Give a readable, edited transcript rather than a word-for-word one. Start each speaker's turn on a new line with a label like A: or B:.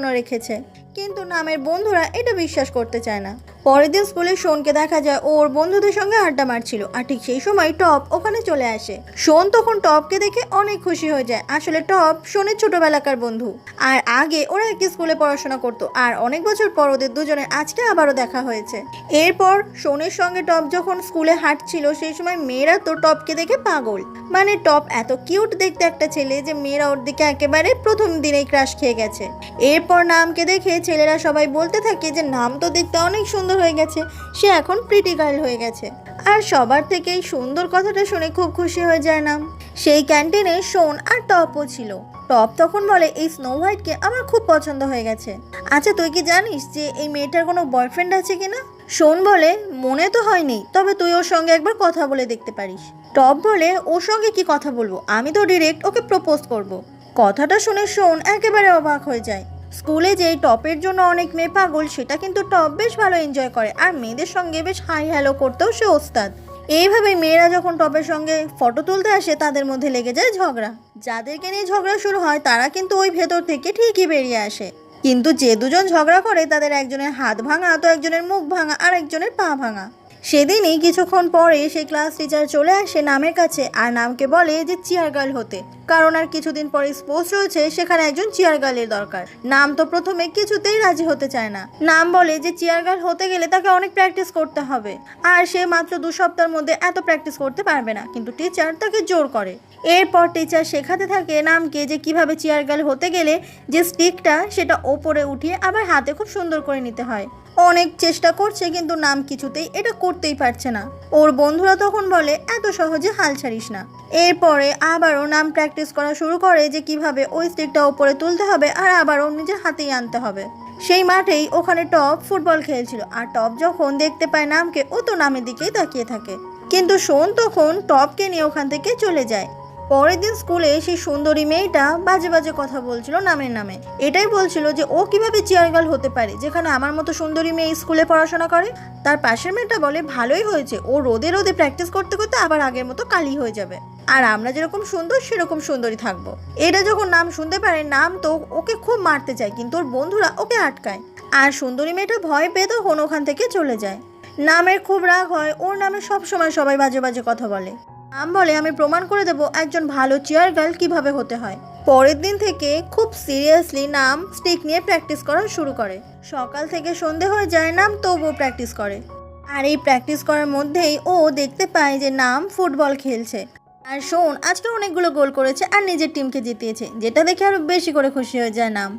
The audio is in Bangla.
A: রেখেছে, কিন্তু নামের বন্ধুরা এটা বিশ্বাস করতে চায় না। পরের দিন স্কুলে শোনকে দেখা যায় ওর বন্ধুদের সঙ্গে আড্ডা মারছিল, আর ঠিক সেই সময় টপ ওখানে চলে আসে। শোন তখন টপকে দেখে অনেক খুশি হয়ে যায়। আসলে টপ শোনের ছোটবেলাকার বন্ধু, আর আগে ওরা একই স্কুলে পড়াশোনা করতো, আর অনেক বছর পর ওদের দুজনের আজকে আবারও দেখা হয়েছে। এরপর শোনের সঙ্গে টপ যখন স্কুলে হাঁটছিল সেই সময় মেয়েরা তো টপকে দেখে পাগল। মানে টপ এত কিউট দেখতে একটা ছেলে যে মেয়েরা ওর দিকে একেবারে প্রথম দিনেই ক্রাশ খেয়ে গেছে। এরপর নামকে দেখে ছেলেরা সবাই বলতে থাকে যে নাম তো দেখতে অনেক সুন্দর হয়ে গেছে, সে এখন প্রিটি গার্ল হয়ে গেছে। আর সবার থেকে এই সুন্দর কথাটা শুনে খুব খুশি হয়ে যায় নাম। সেই ক্যান্টিনে শোন আর টপও ছিল। টপ তখন বলে এই স্নো হোয়াইটকে আমার খুব পছন্দ হয়ে গেছে। আচ্ছা তুই কি জানিস যে এই মেয়েটার কোনো বয়ফ্রেন্ড আছে কিনা? শোন বলে মনে তো হয়নি, তবে তুই ওর সঙ্গে একবার কথা বলে দেখতে পারিস। টপ বলে ওর সঙ্গে কি কথা বলবো, আমি তো ডিরেক্ট ওকে প্রপোজ করব। কথাটা শুনে শোন একেবারে অবাক হয়ে যায়। স্কুলে যেই টপের জন্য অনেক মেয়ে পাগল, সেটা কিন্তু টপ বেশ ভালো এনজয় করে, আর মেয়েদের সঙ্গে বেশ হাই হ্যালো করতেও সে ওস্তাদ। এইভাবে মেয়েরা যখন টপের সঙ্গে ফটো তুলতে আসে তাদের মধ্যে লেগে যায় ঝগড়া। যাদেরকে নিয়ে ঝগড়া শুরু হয় তারা কিন্তু ওই ভেতর থেকে ঠিকই বেরিয়ে আসে, কিন্তু যে দুজন ঝগড়া করে তাদের একজনের হাত ভাঙা, তো একজনের মুখ ভাঙা, আর একজনের পা ভাঙা। সেদিনই কিছুক্ষণ পরে সেই ক্লাস টিচার চলে আসে নামের কাছে, আর নামকে বলে যে চেয়ার গার্ল হতে, কারণ আর কিছুদিন পরে স্পোর্টস রয়েছে, সেখানে একজন চেয়ার গার্লের দরকার। নাম তো প্রথমে কিছুতেই রাজি হতে চায় না। নাম বলে যে চেয়ার গার্ল হতে গেলে তাকে অনেক প্র্যাকটিস করতে হবে, আর সে মাত্র 2 সপ্তাহের মধ্যে এত প্র্যাকটিস করতে পারবে না, কিন্তু টিচার তাকে জোর করে। এরপর টিচার শেখাতে থাকে নামকে যে কিভাবে চেয়ার গার্ল হতে গেলে যে স্টিকটা সেটা ওপরে উঠিয়ে আবার হাতে খুব সুন্দর করে নিতে হয়। অনেক চেষ্টা করছে কিন্তু নাম কিছুতেই এটা করতেই পারছে না। ওর বন্ধুরা তখন বলে এত সহজে হাল ছাড়িস না। এরপরে আবারও নাম প্র্যাকটিস করা শুরু করে যে কিভাবে ওই স্টিকটা ওপরে তুলতে হবে, আর আবারও নিজের হাতেই আনতে হবে। সেই মাঠেই ওখানে টপ ফুটবল খেলছিল, আর টপ যখন দেখতে পায় নামকে, ও তো নামের দিকেই তাকিয়ে থাকে। কিন্তু শোন তখন টপকে নিয়ে ওখান থেকে চলে যায়। পরের দিন স্কুলে সেই সুন্দরী মেয়েটা বাজে বাজে কথা বলছিল নামের নামে। এটাই বলছিল যে ও কিভাবে চেয়ার গার্ল হতে পারে, যেখানে আমার মতো সুন্দরী মেয়ে স্কুলে পড়াশোনা করে। তার পাশের মেয়েটা বলে ভালোই হয়েছে, ও রোদে রোদে প্র্যাকটিস করতে করতে আবার আগের মতো কালি হয়ে যাবে, আর আমরা যেরকম সুন্দর সেরকম সুন্দরী থাকবো। এটা যখন নাম শুনতে পারে, নাম তো ওকে খুব মারতে চায়, কিন্তু ওর বন্ধুরা ওকে আটকায়, আর সুন্দরী মেয়েটা ভয় পেয়ে তখন ওখান থেকে চলে যায়। নামের খুব রাগ হয়, ওর নামে সবসময় সবাই বাজে বাজে কথা বলে। নাম বলে আমি প্রমাণ করে দেবো একজন ভালো চেয়ার গার্ল কিভাবে হতে হয়। পরের দিন থেকে খুব সিরিয়াসলি নাম স্টিক নিয়ে প্র্যাকটিস করা শুরু করে। সকাল থেকে সন্ধে হয়ে যায়, নাম তবুও প্র্যাকটিস করে। আর এই প্র্যাকটিস করার মধ্যেই ও দেখতে পায় যে নাম ফুটবল খেলছে, আর শোন আজকে অনেকগুলো গোল করেছে আর নিজের টিমকে জিতিয়েছে, যেটা দেখে আরো বেশি করে খুশি হয়ে যায় নাম।